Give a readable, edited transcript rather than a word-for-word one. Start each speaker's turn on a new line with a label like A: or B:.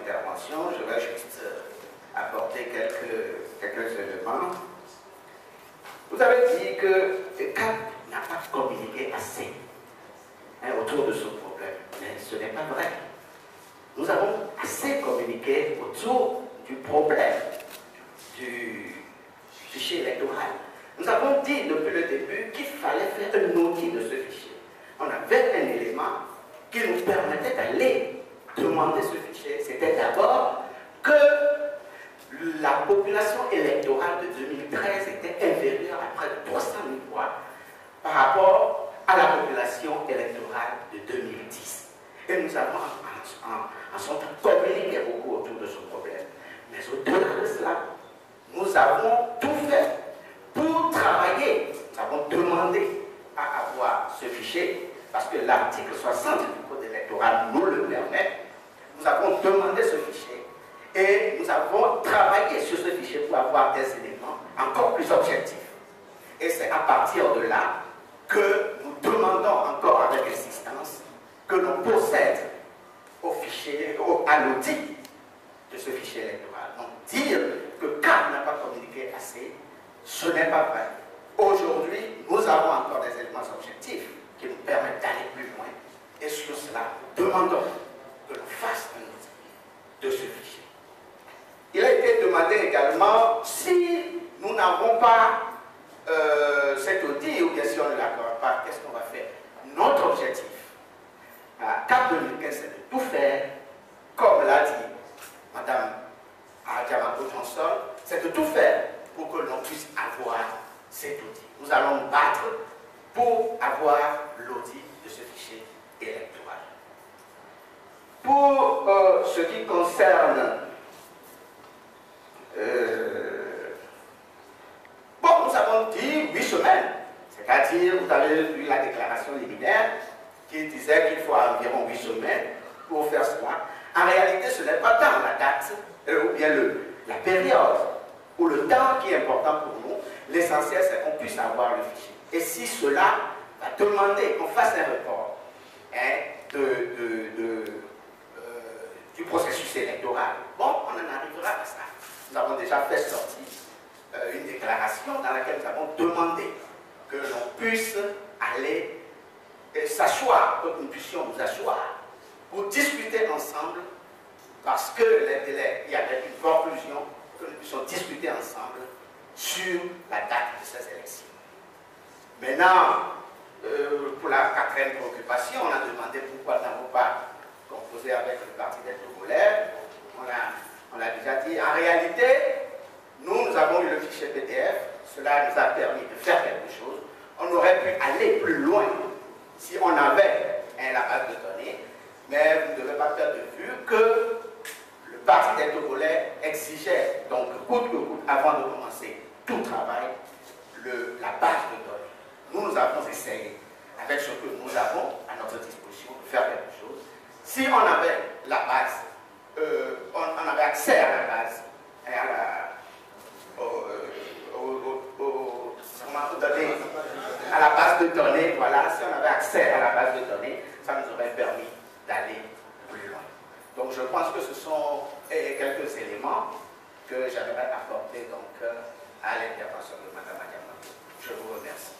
A: intervention, je vais juste apporter quelques éléments. Vous avez dit que le CAP n'a pas communiqué assez autour de ce problème, mais ce n'est pas vrai. Nous avons assez communiqué autour du problème du fichier électoral. Nous avons dit depuis le début qu'il fallait faire un outil de ce fichier. On avait un élément qui nous permettait d'aller demander ce fichier. C'était d'abord que la population électorale de 2013 était inférieure à près de 300 000 voix par rapport à la population électorale de 2010. Et nous avons en son temps communiqué beaucoup autour de ce problème. Mais au-delà de cela, nous avons tout fait pour travailler. Nous avons demandé à avoir ce fichier, parce que l'article 60 du Code électoral nous le permet. Nous avons demandé ce fichier et nous avons travaillé sur ce fichier pour avoir des éléments encore plus objectifs. Et c'est à partir de là que nous demandons encore avec insistance que l'on procède au fichier, à l'audit de ce fichier électoral. Donc dire que CAP n'a pas communiqué assez, ce n'est pas vrai. Aujourd'hui, nous avons encore des éléments objectifs qui nous permettent d'aller plus loin. Et sur cela, nous demandons que l'on fasse un outil de ce fichier. Il a été demandé également si nous n'avons pas cet outil, ou bien si on ne l'accorde pas, qu'est-ce qu'on va faire? Notre objectif à CAP 2015, c'est de tout faire, comme l'a dit Mme Adjamako Johnson, c'est de tout faire pour que l'on puisse avoir cet outil. Nous allons nous battre pour avoir l'audit de ce fichier électoral. Pour ce qui concerne bon, nous avons dit 8 semaines, c'est-à-dire, vous avez lu la déclaration liminaire qui disait qu'il faut environ 8 semaines pour faire cela. En réalité, ce n'est pas tant la date, ou bien la période, ou le temps qui est important pour nous. L'essentiel, c'est qu'on puisse avoir le fichier. Et si cela va demander qu'on fasse un report du processus électoral, bon, on en arrivera à ça. Nous avons déjà fait sortir une déclaration dans laquelle nous avons demandé que l'on puisse aller s'asseoir, que nous puissions nous asseoir pour discuter ensemble, parce que les délais, il y avait une conclusion, que nous puissions discuter ensemble sur la date de ces élections. Maintenant, pour la 4e préoccupation, on a demandé pourquoi nous n'avons pas composé avec le Parti des Togolais. On l'a déjà dit. En réalité, nous avons eu le fichier PDF. Cela nous a permis de faire quelque chose. On aurait pu aller plus loin si on avait la base de données. Mais vous ne devez pas perdre de vue que le Parti des Togolais exigeait, donc coûte que coûte, avant de commencer tout travail, la base de données. Nous avons essayé, avec ce que nous avons à notre disposition, de faire quelque chose. Si on avait la base, on avait accès à la base, à la base de données, voilà, si on avait accès à la base de données, ça nous aurait permis d'aller plus loin. Donc je pense que ce sont quelques éléments que j'aimerais apporter donc, à l'intervention de Mme Adjamako. Je vous remercie.